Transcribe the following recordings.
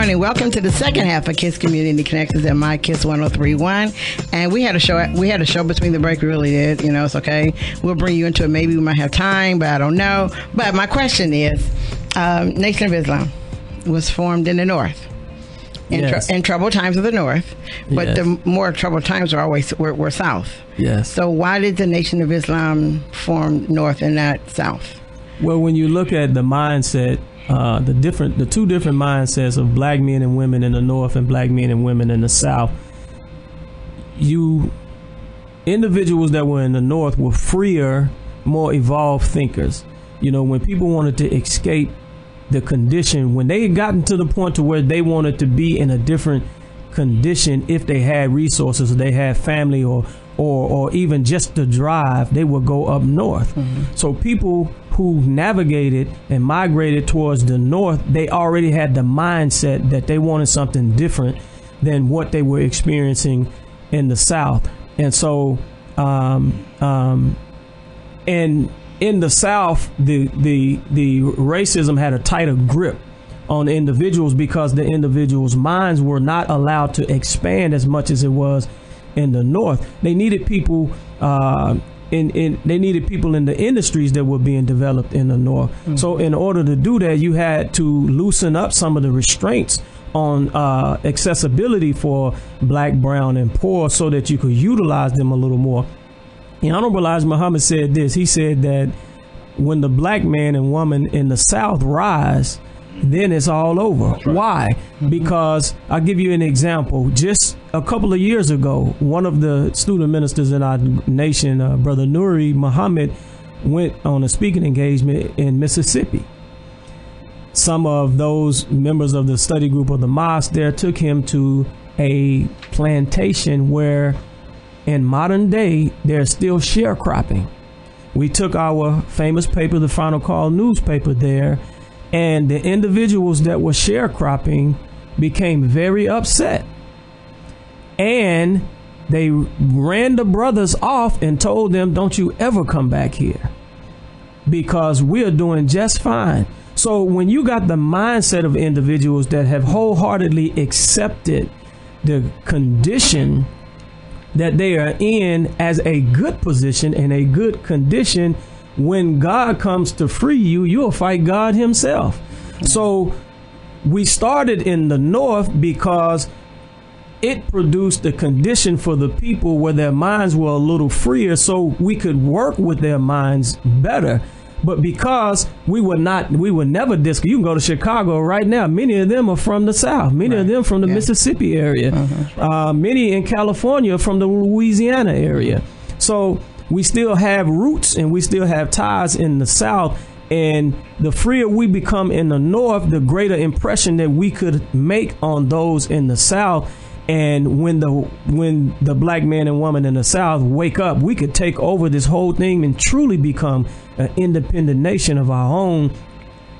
morning. Welcome to the second half of Kiss Community Connections at My Kiss 103.1. And we had a show between the break. We really did. You know, it's okay. We'll bring you into it. Maybe we might have time, but I don't know. But my question is, Nation of Islam was formed in the North. In troubled times of the North, but the more troubled times were South. Yes. So why did the Nation of Islam form North and not South? Well, when you look at the mindset, the two different mindsets of black men and women in the North and black men and women in the South, individuals that were in the North were freer, more evolved thinkers. You know, when people wanted to escape the condition, when they had gotten to the point to where they wanted to be in a different condition, if they had resources, or they had family, or even just the drive, they would go up north. Mm-hmm. So people who navigated and migrated towards the North, they already had the mindset that they wanted something different than what they were experiencing in the South. And so, and in the South, the racism had a tighter grip on the individuals because the individuals' minds were not allowed to expand as much as it was in the North. They needed people they needed people in the industries that were being developed in the North. Mm-hmm. So in order to do that, you had to loosen up some of the restraints on accessibility for black, brown, and poor so that you could utilize them a little more. The Honorable Elijah Muhammad said this. He said that when the black man and woman in the South rise, then it's all over. Why? Because I'll give you an example. Just a couple of years ago, one of the student ministers in our nation, Brother Nuri Muhammad, went on a speaking engagement in Mississippi. Some of those members of the study group of the mosque there took him to a plantation where in modern day, there's still sharecropping. We took our famous paper, the Final Call newspaper there, and the individuals that were sharecropping became very upset. And they ran the brothers off and told them, don't you ever come back here because we're doing just fine. So when you got the mindset of individuals that have wholeheartedly accepted the condition that they are in as a good position and a good condition, when God comes to free you, you'll fight God himself. So we started in the North because it produced the condition for the people where their minds were a little freer so we could work with their minds better. But because we were never disco. You can go to Chicago right now. Many of them are from the South. Many of them from the Mississippi area. Many in California from the Louisiana area. So we still have roots and we still have ties in the South. And the freer we become in the North, the greater impression that we could make on those in the South. And when the black man and woman in the South wake up, we could take over this whole thing and truly become an independent nation of our own,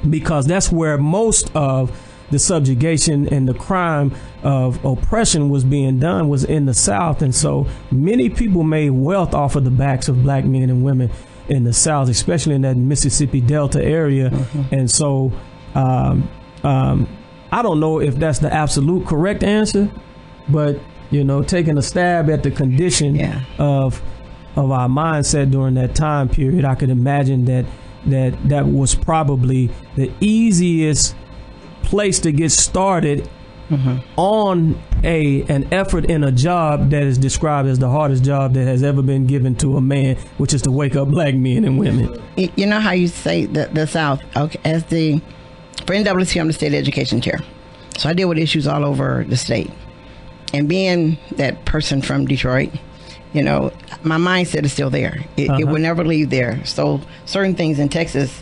because that's where most of the subjugation and the crime of oppression was being done, was in the South. And so many people made wealth off of the backs of black men and women in the South, especially in that Mississippi Delta area. Mm-hmm. And so I don't know if that's the absolute correct answer, but, you know, taking a stab at the condition of our mindset during that time period, I could imagine that was probably the easiest place to get started on an effort in a job that is described as the hardest job that has ever been given to a man, which is to wake up black men and women. You know how you say the South, okay, for NWC, I'm the state education chair. So I deal with issues all over the state. And being that person from Detroit, you know, my mindset is still there. It will never leave there. So certain things in Texas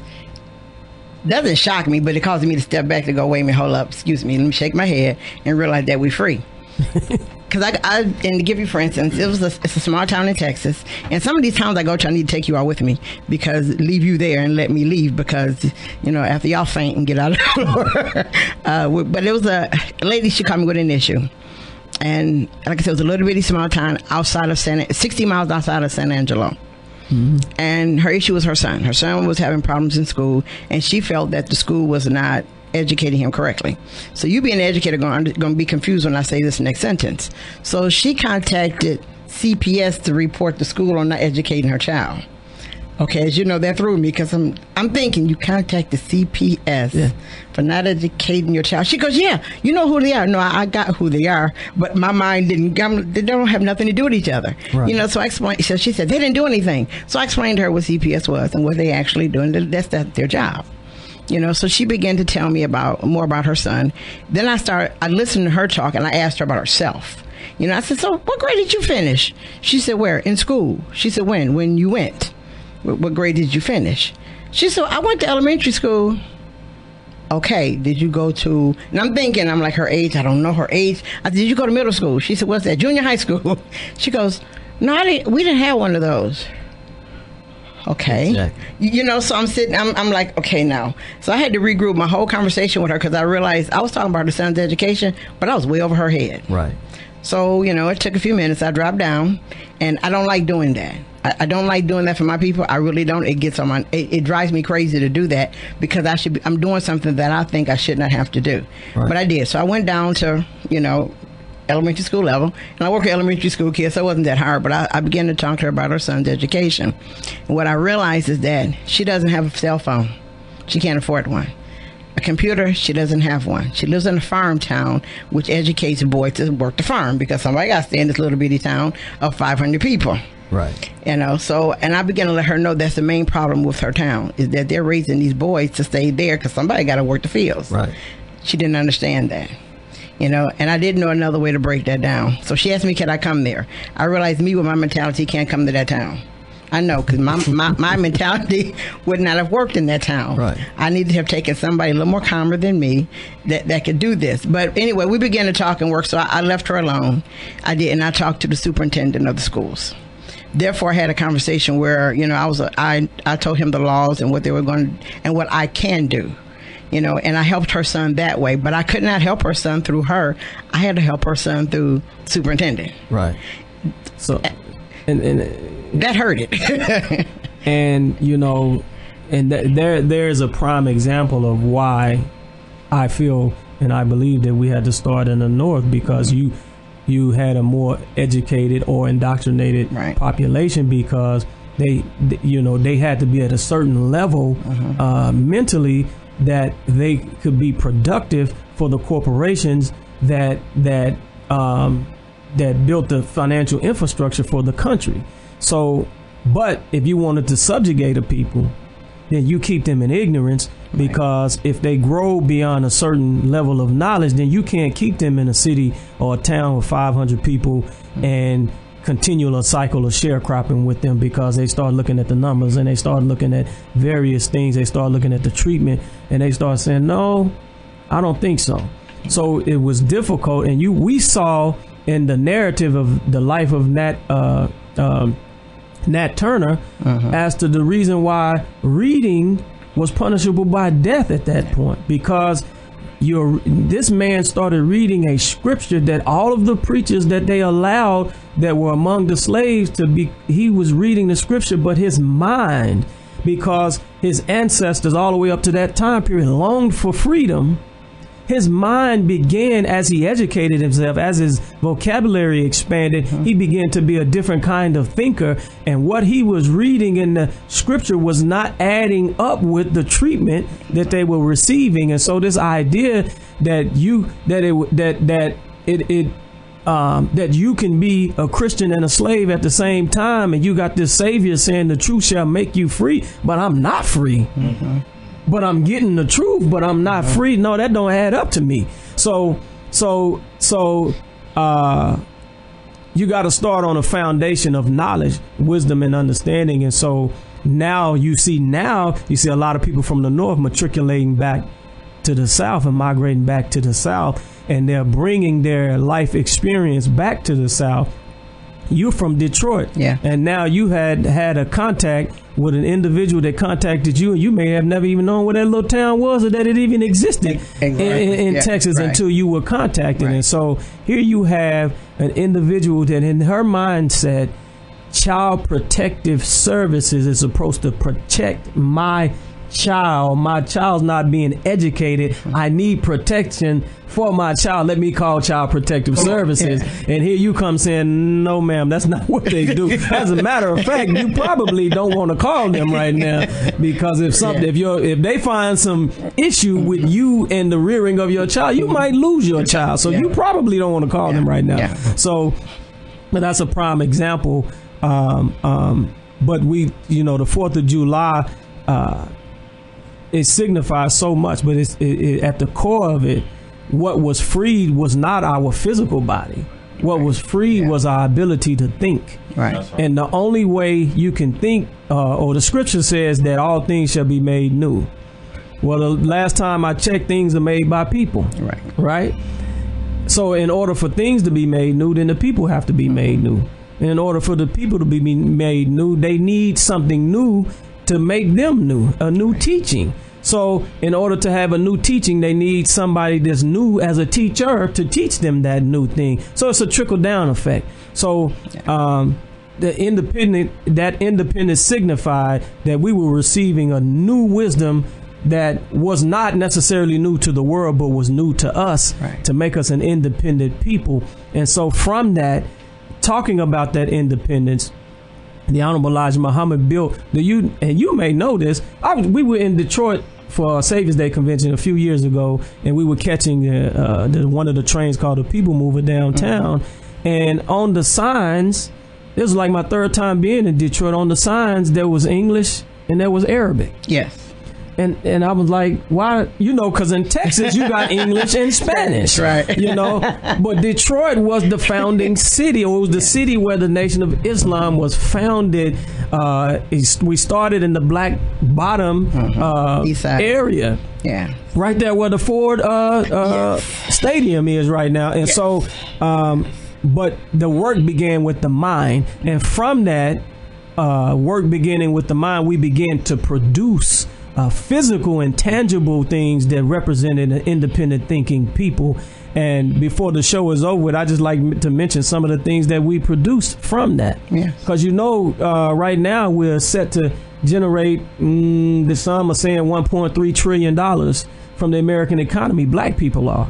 doesn't shock me, but it causes me to step back to go, wait a minute, hold up, excuse me, let me shake my head and realize that we're free. Because and to give you, for instance, it's a small town in Texas, and some of these towns I go to, I need to take you all with me, because leave you there and let me leave, because, you know, after y'all faint and get out of the floor. But it was a lady, she called me with an issue. And like I said, it was a little bitty small town outside of 60 miles outside of San Angelo. Mm-hmm. And her issue was her son. Her son was having problems in school, and she felt that the school was not educating him correctly. So you being an educator going to be confused when I say this next sentence. So she contacted CPS to report the school on not educating her child. Okay, as you know, that threw me because I'm thinking you contacted CPS for not educating your child. She goes, yeah, you know who they are. No, I got who they are, but my mind they don't have nothing to do with each other. Right. You know, so I explained. So she said they didn't do anything. So I explained to her what CPS was and what they actually doing. That's their job. You know, so she began to tell me more about her son. Then I listened to her talk and I asked her about herself. You know, I said, so what grade did you finish? She said, where? In school. She said, when? When you went. What grade did you finish? She said, I went to elementary school. Okay, did you go to, and I'm thinking, I'm like, her age, I don't know her age. I said, did you go to middle school? She said, what's that? Junior high school. She goes, no, we didn't have one of those. Okay. Exactly. You know, so I'm sitting, I'm like, okay, now. So I had to regroup my whole conversation with her because I realized I was talking about her son's education, but I was way over her head. Right. So, you know, it took a few minutes. I dropped down, and I don't like doing that. I don't like doing that for my people. I really don't. It gets on my. It drives me crazy to do that because I'm doing something that I think I should not have to do. Right. But I did. So I went down to, you know, elementary school level, and I work with elementary school kids, so it wasn't that hard. But I began to talk to her about her son's education. And what I realized is that she doesn't have a cell phone. She can't afford one. A computer, she doesn't have one. She lives in a farm town, which educates boys to work the farm because somebody got to stay in this little bitty town of 500 people. Right. You know, so, and I began to let her know that's the main problem with her town is that they're raising these boys to stay there because somebody got to work the fields. Right. She didn't understand that. You know, and I didn't know another way to break that down. So she asked me, can I come there? I realized me with my mentality can't come to that town. I know, because my mentality would not have worked in that town. Right. I needed to have taken somebody a little more calmer than me that could do this. But anyway, we began to talk and work, so I left her alone. I did, and I talked to the superintendent of the schools. Therefore, I had a conversation where, you know, I told him the laws and what they were going to, and what I can do. You know, and I helped her son that way, but I could not help her son through her. I had to help her son through superintendent. Right. So, and that hurt it. And you know, and there's a prime example of why I feel and I believe that we had to start in the North because you had a more educated or indoctrinated population because they had to be at a certain level mentally that they could be productive for the corporations that built the financial infrastructure for the country. So, but if you wanted to subjugate a people, then you keep them in ignorance because if they grow beyond a certain level of knowledge, then you can't keep them in a city or a town with 500 people and continue a cycle of sharecropping with them because they start looking at the numbers and they start looking at various things. They start looking at the treatment and they start saying, no, I don't think so. So it was difficult. And we saw in the narrative of the life of Nat Turner as to the reason why reading was punishable by death at that point because this man started reading a scripture that all of the preachers that they allowed that were among the slaves he was reading the scripture, but his mind, because his ancestors all the way up to that time period longed for freedom, his mind began, as he educated himself, as his vocabulary expanded, he began to be a different kind of thinker. And what he was reading in the scripture was not adding up with the treatment that they were receiving. And so this idea that you can be a Christian and a slave at the same time, and you got this Savior saying the truth shall make you free, but I'm not free. But I'm getting the truth, but I'm not free. No, that don't add up to me. So you got to start on a foundation of knowledge, wisdom, and understanding. And so now you see a lot of people from the North matriculating back to the South and migrating back to the South, and they're bringing their life experience back to the South. You're from Detroit, and now you had a contact with an individual that contacted you, and you may have never even known where that little town was or that it even existed in Texas until you were contacted. And so here you have an individual that in her mindset, Child Protective Services is supposed to protect my child. My child's not being educated. I need protection for my child. Let me call Child Protective Services. And here you come saying, no, ma'am, that's not what they do. As a matter of fact, you probably don't want to call them right now, because if they find some issue with you and the rearing of your child, you might lose your child. So you probably don't want to call them right now. So, but that's a prime example. But we, the 4th of July, it signifies so much, but at the core of it, what was freed was not our physical body. What was freed was our ability to think. Right. And the only way you can think, or the scripture says that all things shall be made new. Well, the last time I checked, things are made by people. Right. So in order for things to be made new, then the people have to be made new. And in order for the people to be made new, they need something new to make them new, a new teaching. So in order to have a new teaching, they need somebody that's new as a teacher to teach them that new thing. So it's a trickle-down effect. So that independence signified that we were receiving a new wisdom that was not necessarily new to the world, but was new to us, to make us an independent people. And so from that, talking about that independence, the Honorable Elijah Muhammad built and you may know this. We were in Detroit for a Savior's Day convention a few years ago, and we were catching one of the trains called the People Mover downtown. And on the signs, this was like my third time being in Detroit. On the signs, there was English and there was Arabic. Yes. And I was like, why? Because in Texas, you got English and Spanish. Right. But Detroit was the founding city, or it was the city where the Nation of Islam was founded. We started in the Black Bottom East side area. Yeah. Right there where the Ford Stadium is right now. And so, but the work began with the mind. And from that work beginning with the mind, we began to produce physical and tangible things that represented an independent thinking people. And before the show is over, I just like to mention some of the things that we produced from that. Because right now we're set to generate, some are saying $1.3 trillion from the American economy. Black people are.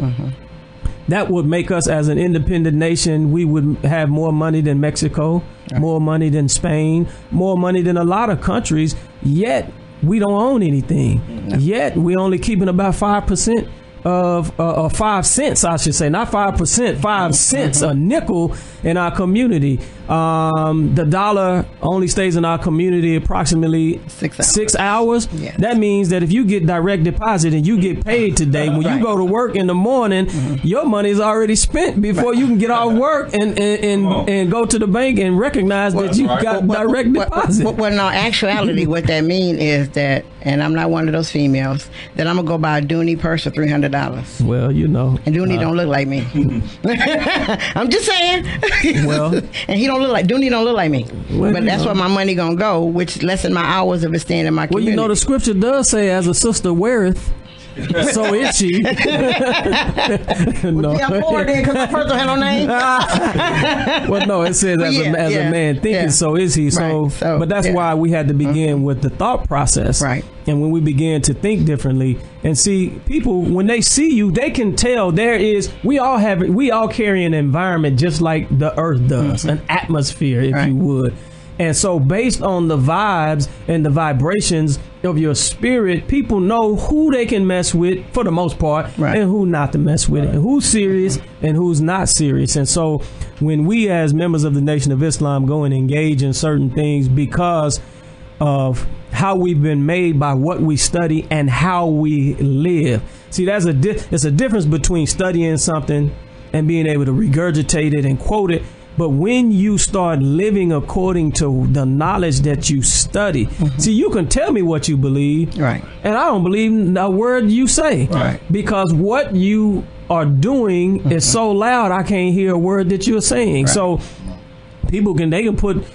That would make us, as an independent nation, we would have more money than Mexico, more money than Spain, more money than a lot of countries, yet we don't own anything. Yet we're only keeping about 5% of 5 cents, I should say, not 5%, 5 cents, a nickel in our community. The dollar only stays in our community approximately 6 hours. Yes. That means that if you get direct deposit and you get paid today, when you go to work in the morning, your money is already spent before you can get off work and go to the bank and recognize that you got direct deposit. Well, no, actuality, what that means is that, and I'm not one of those females, that I'm going to go buy a Dooney purse for $300. Well, And Dooney don't look like me. I'm just saying. Well, and Dooney don't look like me. Well, but that's where my money going to go, which lessen my hours of it staying in my community. Well, the scripture does say, as a sister weareth, so is she. No. I'm poor then because my first don't have no name. Well, no, it says as a man thinking, so is he. So but that's why we had to begin with the thought process. Right. And when we began to think differently and see people, when they see you, they can tell we all carry an environment just like the earth does, an atmosphere, if you would. And so based on the vibes and the vibrations of your spirit, people know who they can mess with for the most part and who not to mess with, and who's serious and who's not serious. And so when we as members of the Nation of Islam go and engage in certain things because of how we've been made by what we study and how we live. See, it's a difference between studying something and being able to regurgitate it and quote it. But when you start living according to the knowledge that you study, see, you can tell me what you believe, and I don't believe a word you say, because what you are doing is so loud, I can't hear a word that you're saying. So people they can put,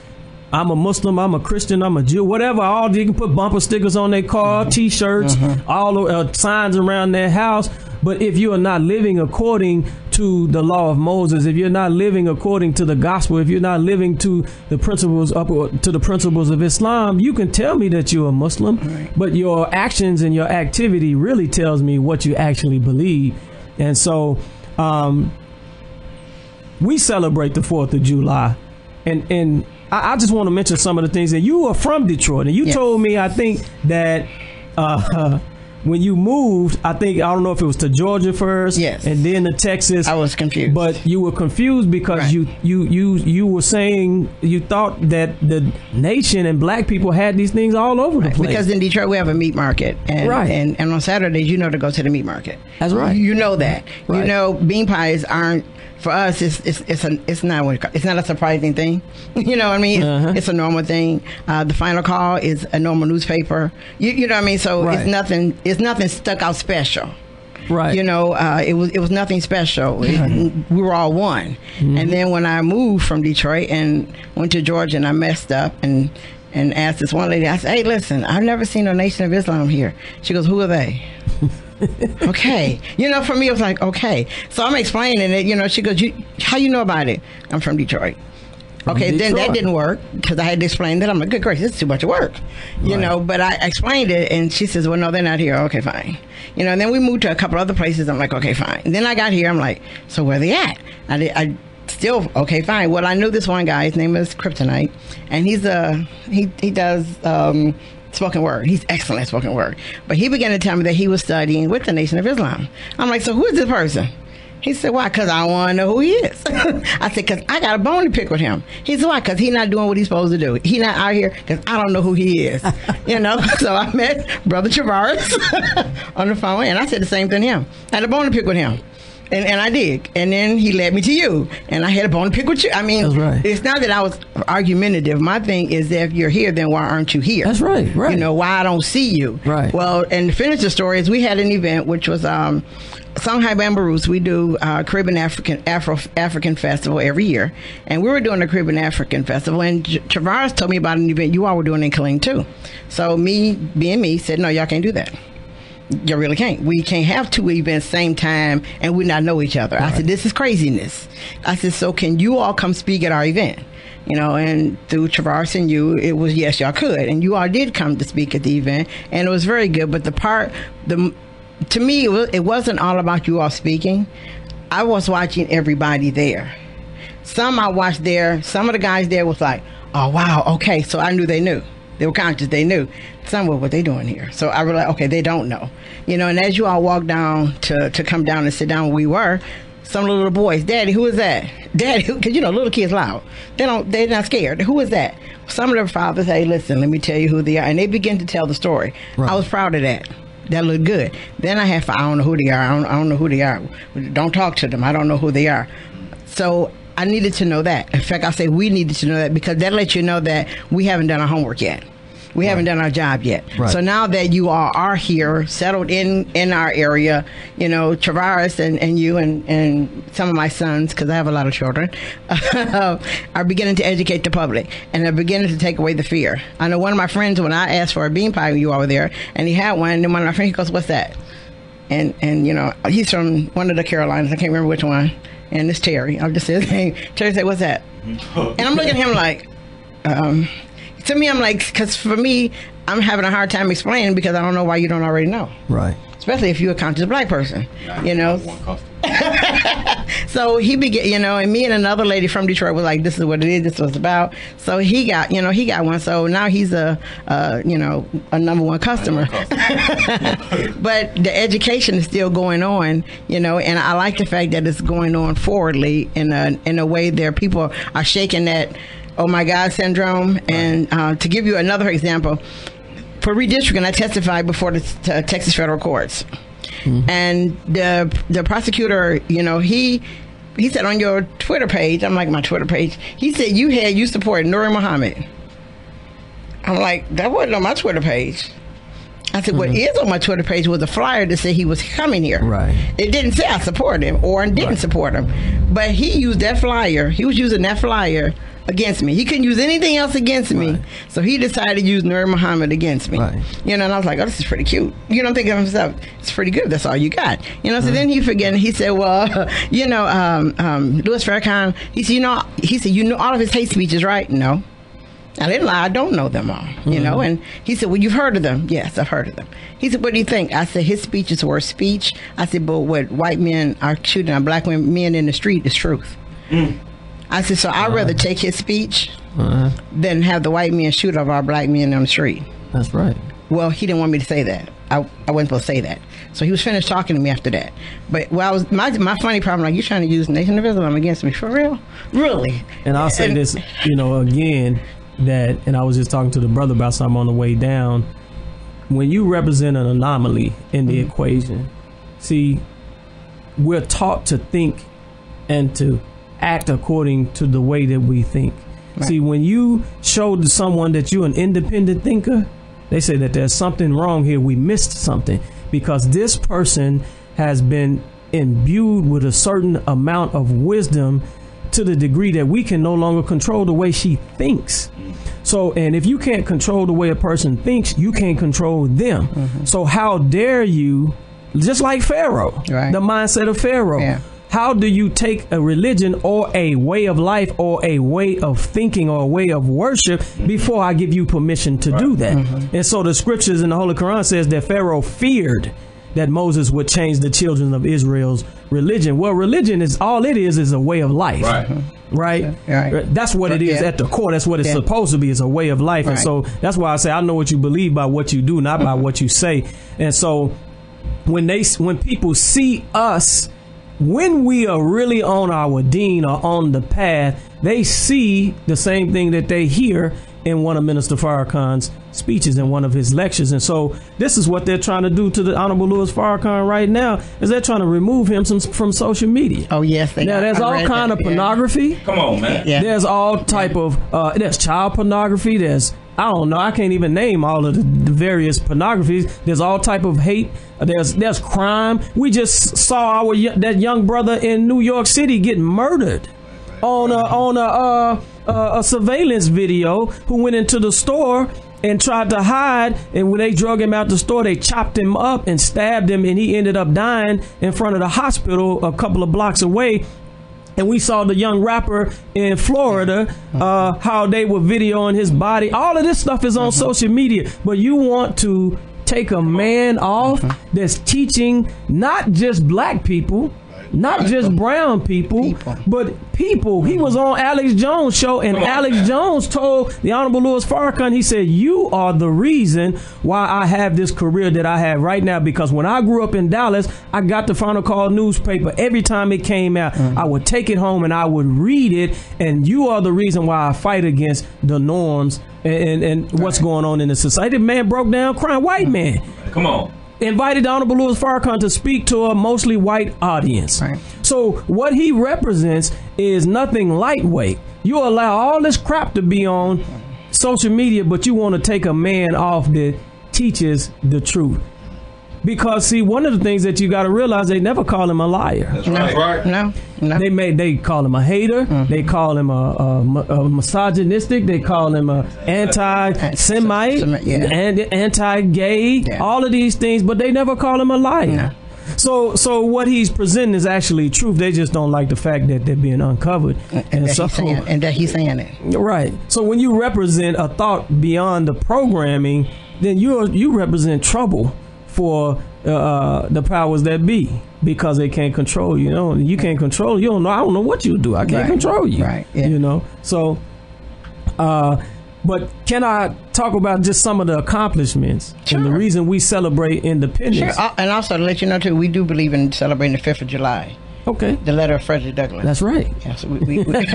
I'm a Muslim, I'm a Christian, I'm a Jew, whatever. You can put bumper stickers on their car, T-shirts, all the signs around their house. But if you are not living according to the law of Moses, if you're not living according to the gospel, if you're not living to the principles of Islam, you can tell me that you're a Muslim, right, but your actions and your activity really tells me what you actually believe. And so we celebrate the 4th of July. And I just want to mention some of the things. And you are from Detroit, and you told me, I think, that when you moved, I don't know if it was to Georgia first, and then to Texas. I was confused, but you were confused because you were saying you thought that the nation and black people had these things all over the place. Because in Detroit we have a meat market, and on Saturdays to go to the meat market. That's right. You know that. Right. You know, bean pies aren't. For us, it's not a surprising thing. You know what I mean? It's a normal thing. The Final Call is a normal newspaper. You know what I mean? So it's nothing stuck out special. Right. You know, it was nothing special. We were all one. Mm-hmm. And then when I moved from Detroit and went to Georgia, and I messed up and asked this one lady, I said, "Hey, listen, I've never seen a Nation of Islam here." She goes, "Who are they?" Okay. You know, for me, it was like, okay. So I'm explaining it. You know, she goes, "How you know about it?" "I'm from Detroit." Okay, then that didn't work because I had to explain that. I'm like, "Good gracious, this is too much work." You know, but I explained it, and she says, "Well, no, they're not here." "Okay, fine." You know, and then we moved to a couple other places. I'm like, "Okay, fine." And then I got here. I'm like, "So where they at?" I still, okay, fine. Well, I knew this one guy. His name is Kryptonite, and he does spoken word. He's excellent at spoken word. But he began to tell me that he was studying with the Nation of Islam. I'm like, "So who is this person?" He said, "Why?" "Because I want to know who he is." I said, "Because I got a bone to pick with him." He said, "Why?" "Because he's not doing what he's supposed to do. He's not out here because I don't know who he is." You know, so I met Brother Travaris on the phone, and I said the same thing to him. I had a bone to pick with him. And I did. And then he led me to you. And I had a bone to pick with you. I mean, It's not that I was argumentative. My thing is that if you're here, then why aren't you here? That's right. You know, why I don't see you. Right. Well, and to finish the story is we had an event, which was Shanghai Bambaroos. We do Caribbean African Festival every year. And we were doing the Caribbean African Festival. And Travaris told me about an event you all were doing in Killeen too. So me, being me, said, "No, y'all can't do that. You really can't. We can't have two events same time and we not know each other." Right. I said, "This is craziness." I said, "So can you all come speak at our event?" You know, and through Travaris and you, it was yes, y'all could. And you all did come to speak at the event, and it was very good. But to me, it wasn't all about you all speaking. I was watching everybody there. Some I watched there. Some of the guys there was like, "Oh, wow, okay." So I knew they knew. They were conscious. They knew. Some were, what they doing here? So I realized, okay, they don't know. You know, and as you all walked down to come down and sit down where we were, some little boys, "Daddy, who is that? Daddy," because, you know, little kids loud. They're not scared. "Who is that?" Some of their fathers say, "Listen, let me tell you who they are." And they begin to tell the story. Right. I was proud of that. That looked good. Then I don't know who they are. I don't know who they are. Don't talk to them. I don't know who they are. So I needed to know that. In fact, I say we needed to know that because that lets you know that we haven't done our homework yet. We haven't done our job yet. Right. So now that you all are here, settled in our area, you know, Travaris and you and some of my sons, because I have a lot of children, are beginning to educate the public, and they're beginning to take away the fear. I know one of my friends, when I asked for a bean pie when you all were there, and he had one, and one of my friends goes, "What's that?" And you know, he's from one of the Carolinas. I can't remember which one. And it's Terry. I'll just say his name. Terry said, "What's that?" And I'm looking at him like, to me, I'm like, because for me, I'm having a hard time explaining because I don't know why you don't already know. Right. Especially if you're a conscious black person, you know. So he began, you know, and me and another lady from Detroit was like, "This is what it is. This is what it's about." So he got one. So now he's a number one customer. But the education is still going on, you know, and I like the fact that it's going on forwardly in a way that people are shaking that "oh my God" syndrome. And to give you another example, for redistricting, I testified before the Texas federal courts. Mm-hmm. And the prosecutor, you know, he said on your Twitter page, I'm like, my Twitter page, he said you supported Nuri Muhammad. I'm like, that wasn't on my Twitter page. I said, what is on my Twitter page was a flyer that said he was coming here. Right. It didn't say I supported him or didn't support him. But he used that flyer. He was using that flyer against me. He couldn't use anything else against me. So he decided to use Nur Muhammad against me. You know, and I was like, oh, this is pretty cute. You know, I'm thinking to myself, it's pretty good. That's all you got. You know, so then he forget, and he said, well, you know, Louis Farrakhan, he said, you know all of his hate speeches, right? No. I didn't lie. I don't know them all, you know. And he said, well, you've heard of them. Yes, I've heard of them. He said, what do you think? I said, his speeches were speech. I said, but what white men are shooting on black men in the street is truth. I said, so I'd rather take his speech than have the white men shoot off our black men on the street. That's right. Well, he didn't want me to say that. I wasn't supposed to say that. So he was finished talking to me after that. But my funny problem, like, you're trying to use Nation of Islam against me, for real? Really? And I'll say this, you know, again, and I was just talking to the brother about something on the way down. When you represent an anomaly in the equation, see, we're taught to think and to act according to the way that we think. See, when you show to someone that you're an independent thinker, they say that there's something wrong here. We missed something, because this person has been imbued with a certain amount of wisdom to the degree that we can no longer control the way she thinks. So, and if you can't control the way a person thinks, you can't control them. So how dare you, just like Pharaoh, the mindset of Pharaoh. How do you take a religion or a way of life or a way of thinking or a way of worship before I give you permission to do that? And so the scriptures in the Holy Quran says that Pharaoh feared that Moses would change the children of Israel's religion. Well, religion is all it is a way of life. Right? That's what it is at the core. That's what it's supposed to be, is a way of life. And so that's why I say I know what you believe by what you do, not by what you say. And so when people see us, when we are really on our deen or on the path, they see the same thing that they hear in one of Minister Farrakhan's speeches, in one of his lectures. And so this is what they're trying to do to the Honorable Louis Farrakhan right now, is they're trying to remove him from social media. Oh, yes. Now, there's all kind of pornography. Come on, man. There's all type of, there's child pornography. There's, I don't know, I can't even name all of the various pornographies. There's all type of hate. There's crime. We just saw that young brother in New York City get murdered on a surveillance video, who went into the store and tried to hide, and when they drug him out the store, they chopped him up and stabbed him, and he ended up dying in front of the hospital a couple of blocks away. And we saw the young rapper in Florida, how they were videoing his body. All of this stuff is on social media. But you want to take a man off that's teaching not just black people, not just brown people, but people. He was on Alex Jones' show, and Alex Jones told the Honorable Louis Farrakhan, he said, you are the reason why I have this career that I have right now, because when I grew up in Dallas, I got the Final Call newspaper. Every time it came out, I would take it home and I would read it, and you are the reason why I fight against the norms and what's going on in the society. The man broke down crying, white man. Come on. Invited the Honorable Louis Farrakhan to speak to a mostly white audience. So what he represents is nothing lightweight. You allow all this crap to be on social media, but you want to take a man off that teaches the truth. Because, see, one of the things that you got to realize, they never call him a liar. That's right. No. They call him a hater. They call him a misogynistic. They call him a anti-Semite, and anti-gay. All of these things, but they never call him a liar. So what he's presenting is actually truth. They just don't like the fact that they're being uncovered, and that he's saying it. Right. So when you represent a thought beyond the programming, then you represent trouble for the powers that be, because they can't control you. You can't control. You don't know. I don't know what you do. I can't control you. You know. So, but can I talk about just some of the accomplishments and the reason we celebrate independence? Sure. And also to let you know too, we do believe in celebrating the 5th of July. Okay. The letter of Frederick Douglass. That's right. Yeah, so we do celebrate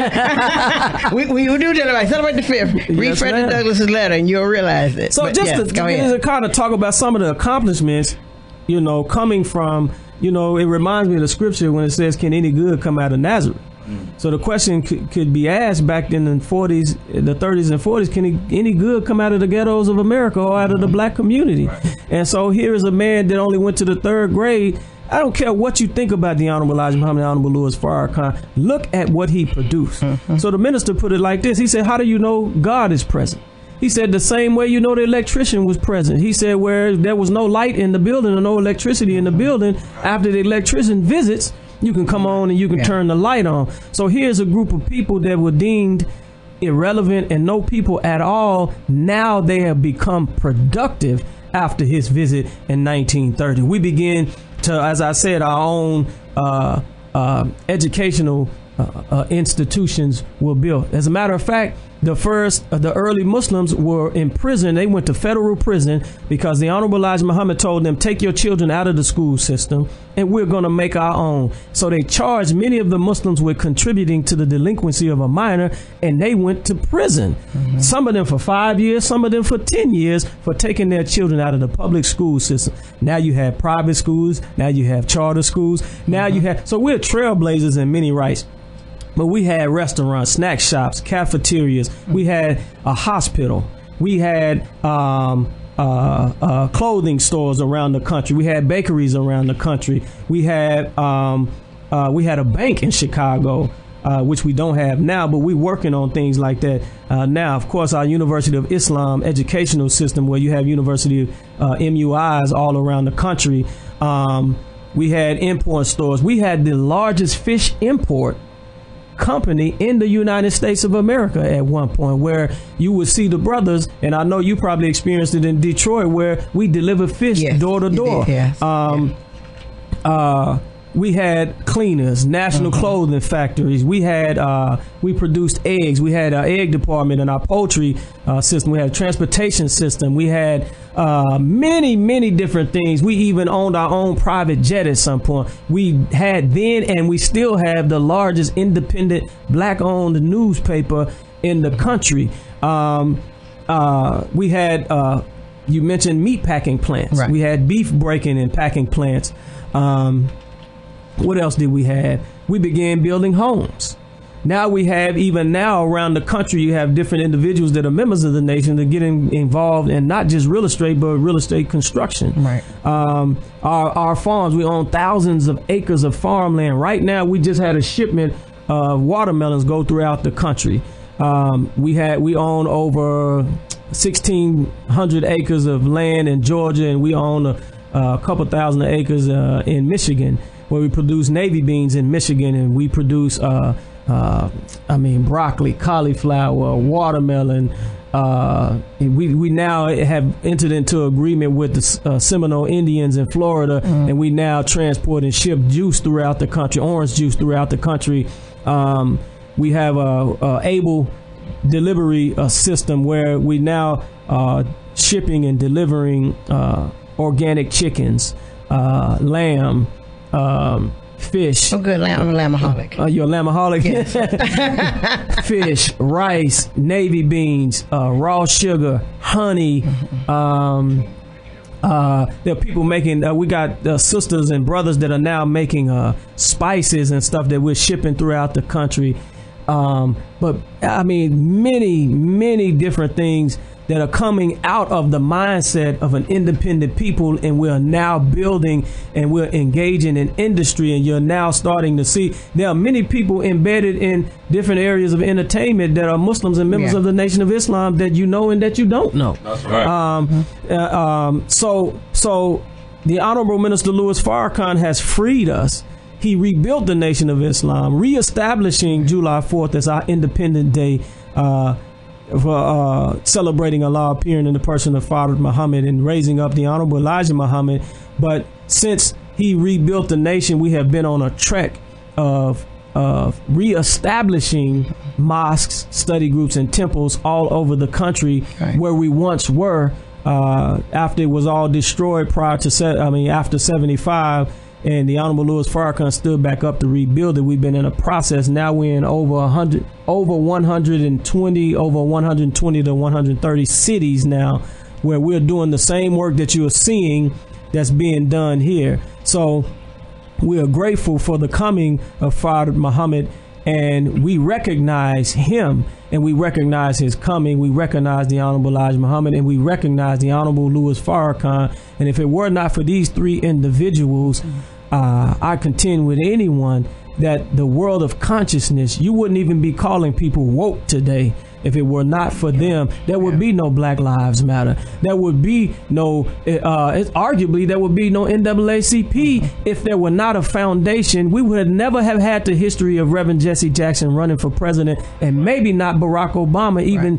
the 5th. Read Frederick Douglass's letter and you'll realize it. So to kind of talk about some of the accomplishments, coming from, it reminds me of the scripture when it says, can any good come out of Nazareth? So the question could be asked back in the 30s and 40s, can any good come out of the ghettos of America or out of the black community? And so here is a man that only went to the 3rd grade I don't care what you think about the Honorable Elijah Muhammad, Honorable Louis Farrakhan. Look at what he produced. So the minister put it like this. He said, how do you know God is present? He said, the same way you know the electrician was present. He said, where there was no light in the building or no electricity in the building, after the electrician visits, you can come on and you can turn the light on. So here's a group of people that were deemed irrelevant and no people at all. Now they have become productive after his visit in 1930. We begin to, as I said, our own educational institutions were built. As a matter of fact, the early Muslims were in prison. They went to federal prison because the Honorable Elijah Muhammad told them, take your children out of the school system and we're going to make our own. So they charged many of the Muslims with contributing to the delinquency of a minor, and they went to prison. Some of them for 5 years, some of them for 10 years for taking their children out of the public school system. Now you have private schools. Now you have charter schools. Now you have, so we're trailblazers in many rights. But we had restaurants, snack shops, cafeterias. We had a hospital. We had clothing stores around the country. We had bakeries around the country. We had a bank in Chicago, which we don't have now, but we're working on things like that now. Of course, our University of Islam educational system, where you have University MUIs all around the country. We had import stores. We had the largest fish import company in the United States of America at one point, where you would see the brothers, and I know you probably experienced it in Detroit, where we deliver fish door to door. We had cleaners, national clothing factories. We had we produced eggs. We had our egg department in our poultry system. We had a transportation system. We had many different things. We even owned our own private jet at some point. We had then, and we still have, the largest independent black-owned newspaper in the country. We had, you mentioned meat packing plants. Right. We had beef breaking and packing plants. What else did we have? We began building homes. Now we have, even now around the country, you have different individuals that are members of the nation that get involved in not just real estate, but real estate construction. Right. Our farms, we own thousands of acres of farmland. Right now, we just had a shipment of watermelons go throughout the country. We own over 1,600 acres of land in Georgia, and we own a couple thousand acres in Michigan, where we produce Navy beans in Michigan, and we produce broccoli, cauliflower, watermelon. We now have entered into agreement with the Seminole Indians in Florida, and we now transport and ship juice throughout the country, orange juice throughout the country. We have a able delivery system where we now shipping and delivering organic chickens, lamb, fish. Oh, good. I'm a lambaholic. You're a lambaholic? Yes. Fish, rice, Navy beans, raw sugar, honey. There are people making, we got sisters and brothers that are now making spices and stuff that we're shipping throughout the country. But I mean, many different things that are coming out of the mindset of an independent people, and we're now building and we're engaging in industry, and you're now starting to see there are many people embedded in different areas of entertainment that are Muslims and members of the Nation of Islam that you know and that you don't know. That's right. So the Honorable Minister Louis Farrakhan has freed us. He rebuilt the Nation of Islam, reestablishing July 4th as our Independent Day, for celebrating Allah appearing in the person of Father Muhammad and raising up the Honorable Elijah Muhammad. But since he rebuilt the nation, we have been on a trek of reestablishing mosques, study groups, and temples all over the country, where we once were after it was all destroyed after 75. And the Honorable Louis Farrakhan stood back up to rebuild it. We've been in a process. Now we're in over 120 to 130 cities now, where we're doing the same work that you're seeing that's being done here. So we are grateful for the coming of Father Muhammad, and we recognize him, and we recognize his coming. We recognize the Honorable Elijah Muhammad, and we recognize the Honorable Louis Farrakhan. And if it were not for these three individuals, I contend with anyone that the world of consciousness, you wouldn't even be calling people woke today if it were not for them. There would be no Black Lives Matter. There would be no, arguably, there would be no NAACP if there were not a foundation. We would never have had the history of Reverend Jesse Jackson running for president, and maybe not Barack Obama even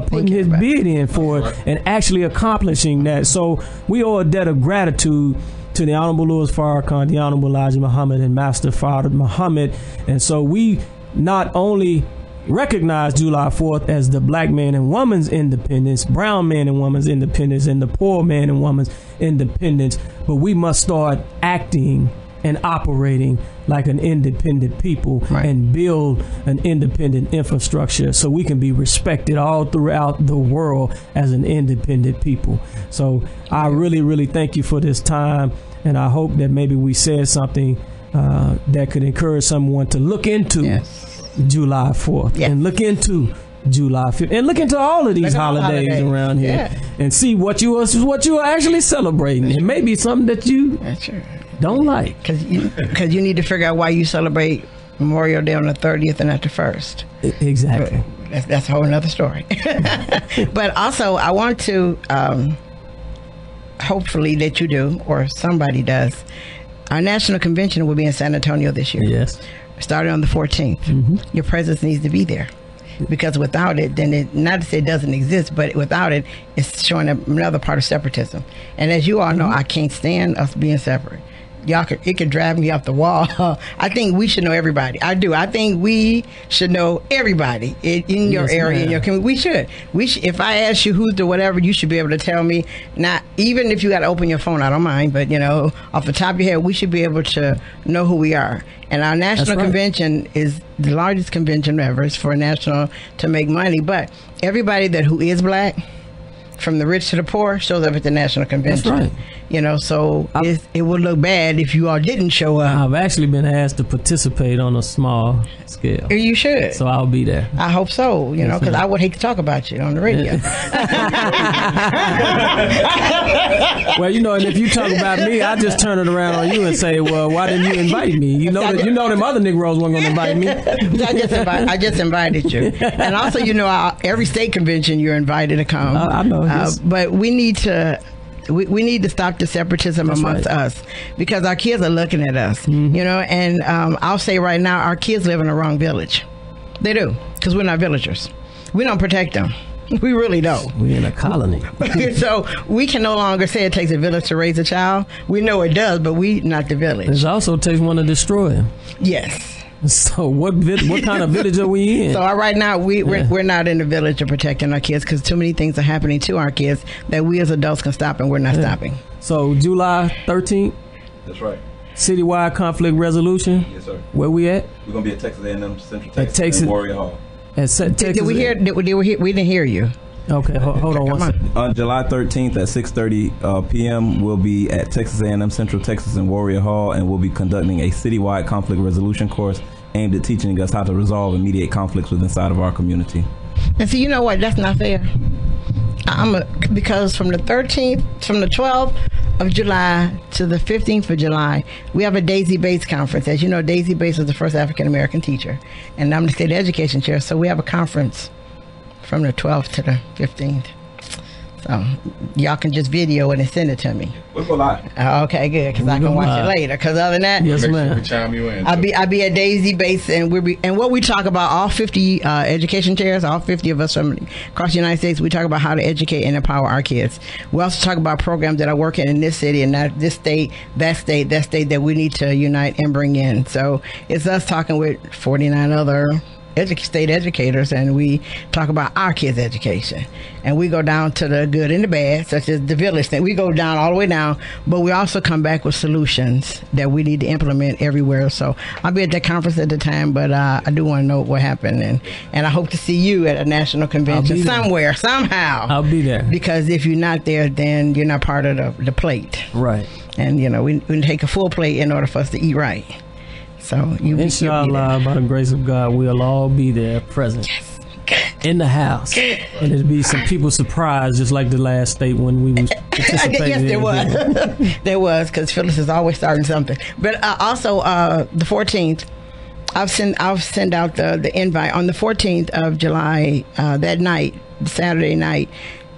putting his bid in for it and actually accomplishing that. So we owe a debt of gratitude to the Honorable Louis Farrakhan, the Honorable Elijah Muhammad, and Master Fard Muhammad. And so we not only recognize July 4th as the black man and woman's independence, brown man and woman's independence, and the poor man and woman's independence, but we must start acting and operating like an independent people and build an independent infrastructure so we can be respected all throughout the world as an independent people. So I really, really thank you for this time, and I hope that maybe we said something that could encourage someone to look into July 4th and look into July 5th and look into all of these holidays around here and see what you are actually celebrating. It may be something that you don't like, because you need to figure out why you celebrate Memorial Day on the 30th and not the 1st. Exactly. That's a whole another story. But also, I want to hopefully that you do, or somebody does. Our national convention will be in San Antonio this year. Yes. Starting on the 14th. Your presence needs to be there, because without it, then it, not to say it doesn't exist, but without it, it's showing another part of separatism. And as you all know, I can't stand us being separate. It could drive me off the wall. I think we should know everybody. I do. I think we should know everybody in your area, in your community. We should. If I ask you who's the whatever, you should be able to tell me. Not even if you got to open your phone, I don't mind. But off the top of your head, we should be able to know who we are. And our national convention is the largest convention ever. It's for a national to make money. But everybody who is black, from the rich to the poor, shows up at the national convention. That's right. So it would look bad if you all didn't show up. I've actually been asked to participate on a small scale. You should. So I'll be there. I hope so, because I would hate to talk about you on the radio. Well, and if you talk about me, I just turn it around on you and say, well, why didn't you invite me? Them other Negroes weren't going to invite me. I just invited you. And also, every state convention you're invited to come. I know. But we need to... We need to stop the separatism amongst us, because our kids are looking at us, and I'll say right now, our kids live in the wrong village. They do, because we're not villagers. We don't protect them. We really don't. We're in a colony. So we can no longer say it takes a village to raise a child. We know it does, but we not the village. It also takes one to destroy him. Yes. So what kind of village are we in? So right now we're not in the village of protecting our kids, because too many things are happening to our kids that we as adults can stop, and we're not stopping. So July 13th. That's right. Citywide conflict resolution. Yes, sir. Where we at? We're gonna be at Texas A&M Central Texas and Warrior Hall. Did we hear? We didn't hear you. Okay, hold on one second. On July 13th at 6:30 p.m., we'll be at Texas A&M Central Texas and Warrior Hall, and we'll be conducting a citywide conflict resolution course aimed at teaching us how to resolve and mediate conflicts within inside of our community. And see, you know what? That's not fair. Because from the 12th of July to the 15th of July, we have a Daisy Bates conference. As you know, Daisy Bates was the first African-American teacher, and I'm the state education chair, so we have a conference from the 12th to the 15th. So y'all can just video it and send it to me. We'll go live. Okay, good, because I can watch it later. Because other than that, yes, make sure we chime you in. I'll be at Daisy Bates, and what we talk about, all 50 education chairs, all 50 of us from across the United States, we talk about how to educate and empower our kids. We also talk about programs that are working in this city and not this state, that state that we need to unite and bring in. So it's us talking with 49 other state educators, and we talk about our kids' education, and we go down to the good and the bad, such as the village thing. We go down all the way down, but we also come back with solutions that we need to implement everywhere. So I'll be at that conference at the time, but I do want to know what happened, and I hope to see you at a national convention somewhere, somehow. I'll be there, because if you're not there, then you're not part of the plate. Right. And we take a full plate in order for us to eat right. So inshallah, by the grace of God, we'll all be there present. Yes. Good. in the house, and it'd be some people surprised, just like the last state when we was participating. Yes, there was. There was, because Phyllis is always starting something. But also the 14th, I'll send out the invite on the 14th of July. That night, Saturday night,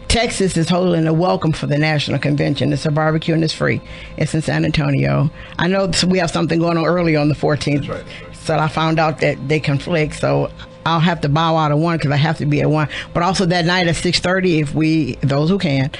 Texas is holding a welcome for the National Convention. It's a barbecue and it's free. It's in San Antonio. I know we have something going on early on the 14th. That's right. So I found out that they conflict. So I'll have to bow out of one because I have to be at one. But also that night at 6:30, those who can,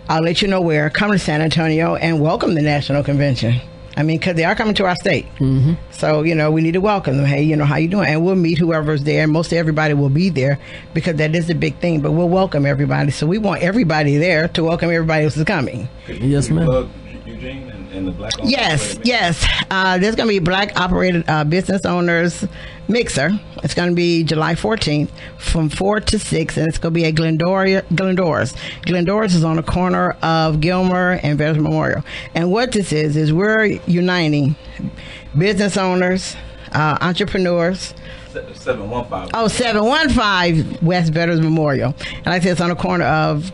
I'll let you know where. Come to San Antonio and welcome the National Convention. I mean, because they are coming to our state. Mm-hmm. So, we need to welcome them. Hey, how you doing? And we'll meet whoever's there. Most everybody will be there because that is a big thing. But we'll welcome everybody. So we want everybody there to welcome everybody else who's coming. Yes, ma'am. Eugene and the Black Yes. There's going to be Black operated business owners mixer. It's going to be July 14th from 4 to 6, and it's going to be at Glendora's. Glendora's is on the corner of Gilmer and Veterans Memorial. And what this is we're uniting business owners, entrepreneurs. 715. Oh, 715 West Veterans Memorial. And like I said, it's on the corner of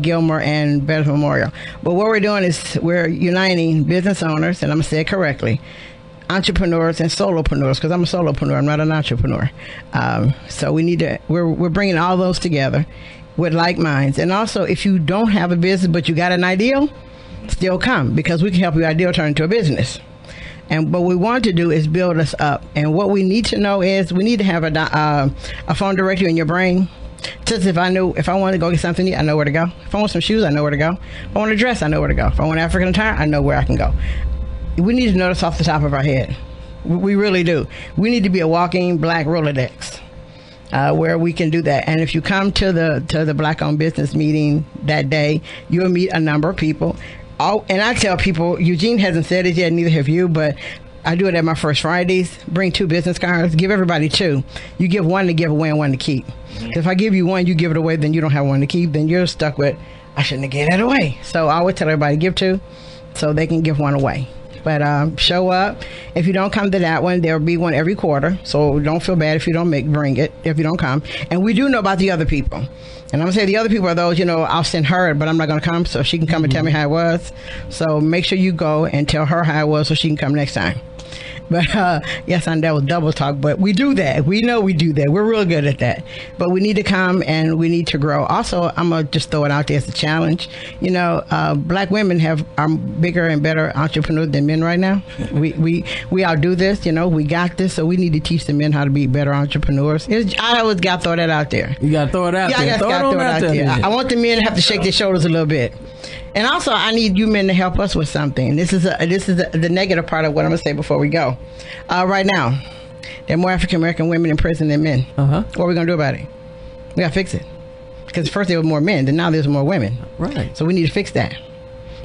Gilmer and Veterans Memorial. But what we're doing is we're uniting business owners, and I'm going to say it correctly, entrepreneurs and solopreneurs, because I'm a solopreneur, I'm not an entrepreneur. So we're bringing all those together with like minds. And also, if you don't have a business but you got an ideal, still come, because we can help your ideal turn into a business. And what we want to do is build us up. And what we need to know is we need to have a phone directory in your brain. Just if I want to go get something, I know where to go. If I want some shoes, I know where to go. If I want a dress, I know where to go. If I want African attire, I know where I can go. We need to know this off the top of our head. We really do. We need to be a walking Black Rolodex where we can do that. And if you come to the Black-owned business meeting that day, you'll meet a number of people. And I tell people, Eugene hasn't said it yet, neither have you, but I do it at my First Fridays. Bring 2 business cards. Give everybody 2. You give one to give away and one to keep. Mm-hmm. If I give you one, you give it away, then you don't have one to keep. Then you're stuck with, I shouldn't have gave that away. So I always tell everybody give 2 so they can give one away. But show up. If you don't come to that one, there'll be one every quarter. So don't feel bad if you don't bring it, if you don't come. And we do know about the other people. And I'm going to say the other people are those, I'll send her, but I'm not going to come so she can come and tell me how it was. So make sure you go and tell her how it was so she can come next time. But yes, and that was double talk, but we do that. We know we do that. We're real good at that. But we need to come and we need to grow. Also, I'm going to just throw it out there as a challenge. Black women are bigger and better entrepreneurs than men right now. We outdo this, we got this, so we need to teach the men how to be better entrepreneurs. I always got to throw that out there. You got to throw it out there. Yeah, I got to throw it out there. I want the men to have to shake their shoulders a little bit. And also, I need you men to help us with something. This is the negative part of what I'm going to say before we go. Right now, there are more African American women in prison than men. Uh-huh. What are we going to do about it? We got to fix it. Because first there were more men, then now there's more women. Right. So we need to fix that.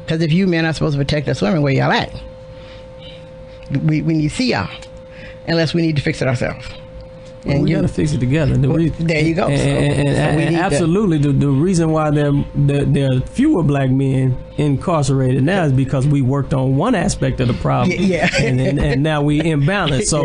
Because if you men are supposed to protect us women, where y'all at? We need to see y'all. Unless we need to fix it ourselves. Well, we got to fix it together. There you go. And absolutely, the reason why there are fewer Black men incarcerated now is because we worked on one aspect of the problem, and now we imbalance. So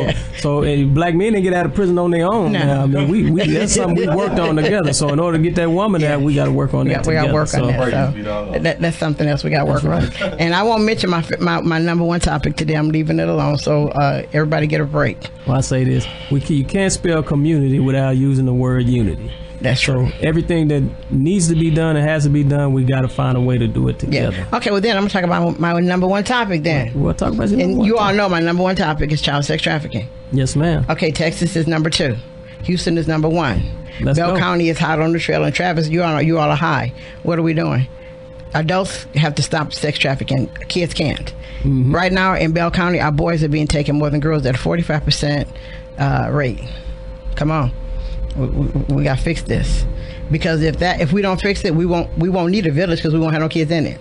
Black men didn't get out of prison on their own. No. Now, I mean, that's something we worked on together. So in order to get that woman out, we got to work on that together. We got to work on that. So that's something else we got to work on. And I won't mention my number one topic today. I'm leaving it alone. So everybody get a break. Well, I say this: you can't spell community without using the word unity. That's true. So everything that needs to be done and has to be done, we got to find a way to do it together. Yeah. Okay, well then I'm going to talk about my number one topic then. We'll talk about it. And you all know my number one topic is child sex trafficking. Yes, ma'am. Okay, Texas is number 2. Houston is number 1. Let's Bell go. County is hot on the trail, and Travis, you all are high. What are we doing? Adults have to stop sex trafficking. Kids can't. Mm-hmm. Right now in Bell County, our boys are being taken more than girls at a 45% rate. Come on. We got to fix this. Because if we don't fix it, we won't need a village, because we won't have no kids in it,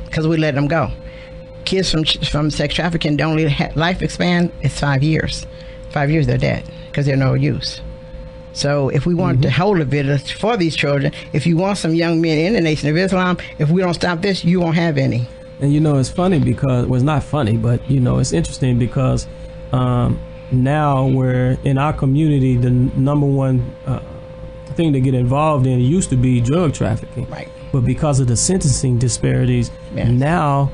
because we let them go. Kids from sex trafficking, the only life span is 5 years. 5 years they're dead because they're no use. So if we want to hold a village for these children, if you want some young men in the Nation of Islam, if we don't stop this, you won't have any. And it's funny because, well, it's not funny, but it's interesting because now we're in our community, the number one thing to get involved in used to be drug trafficking. Right. But because of the sentencing disparities, Yes. now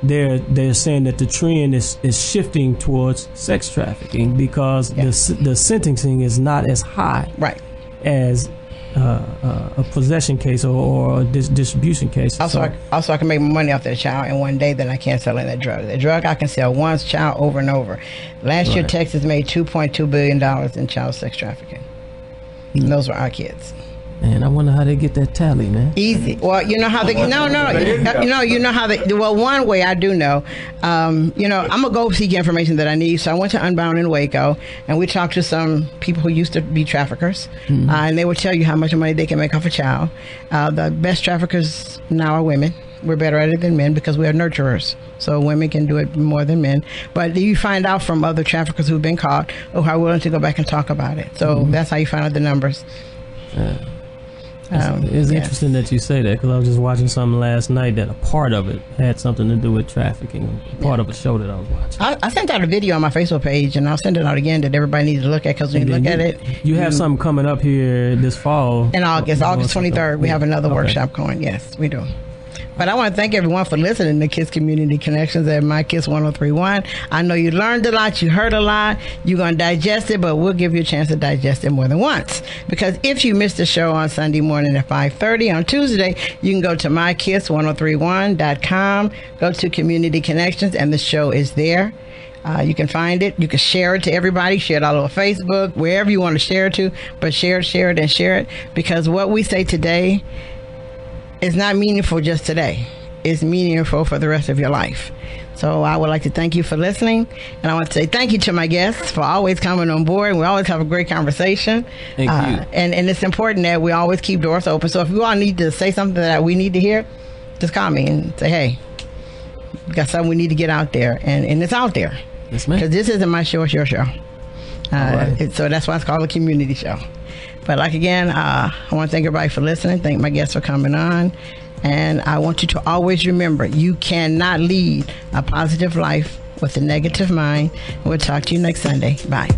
they're saying that the trend is shifting towards sex trafficking because Yes. the sentencing is not as high Right. as a possession case or a distribution case. Also, I can make more money off that child in one day than I can selling that drug. The drug I can sell once, child over and over. Last year, Texas made $2.2 billion in child sex trafficking. And those were our kids. Man, I wonder how they get that tally, man. Easy. Well, you know how they you know how they. Well, one way I do know. I'm gonna go seek information that I need. So I went to Unbound in Waco, and we talked to some people who used to be traffickers, and they will tell you how much money they can make off a child. The best traffickers now are women. We're better at it than men because we are nurturers. So women can do it more than men. But you find out from other traffickers who've been caught who are willing to go back and talk about it. So that's how you find out the numbers. It's interesting that you say that because I was just watching something last night that a part of it had something to do with trafficking. Part of a show that I was watching. I sent out a video on my Facebook page, and I'll send it out again that everybody needs to look at because when you look at it, you have something coming up here this fall in August 23rd. We have another workshop going. Yes, we do. But I want to thank everyone for listening to Kids Community Connections at My Kids 1031. I know you learned a lot, you heard a lot, you're going to digest it, but we'll give you a chance to digest it more than once. Because if you missed the show on Sunday morning at 5:30, on Tuesday, you can go to mykids1031.com, go to Community Connections, and the show is there. You can find it. You can share it to everybody. Share it all over Facebook, wherever you want to share it to. But share it. Because what we say today is not meaningful just today. It's meaningful for the rest of your life. So I would like to thank you for listening. And I want to say thank you to my guests for always coming on board. We always have a great conversation. Thank you. And it's important that we always keep doors open. So if you all need to say something that we need to hear, just call me and say, hey, we got something we need to get out there. And it's out there. Yes, ma'am. Because this isn't my show, it's your show. Right. So that's why it's called a community show. But again, I want to thank everybody for listening. Thank my guests for coming on. And I want you to always remember, you cannot lead a positive life with a negative mind. We'll talk to you next Sunday. Bye.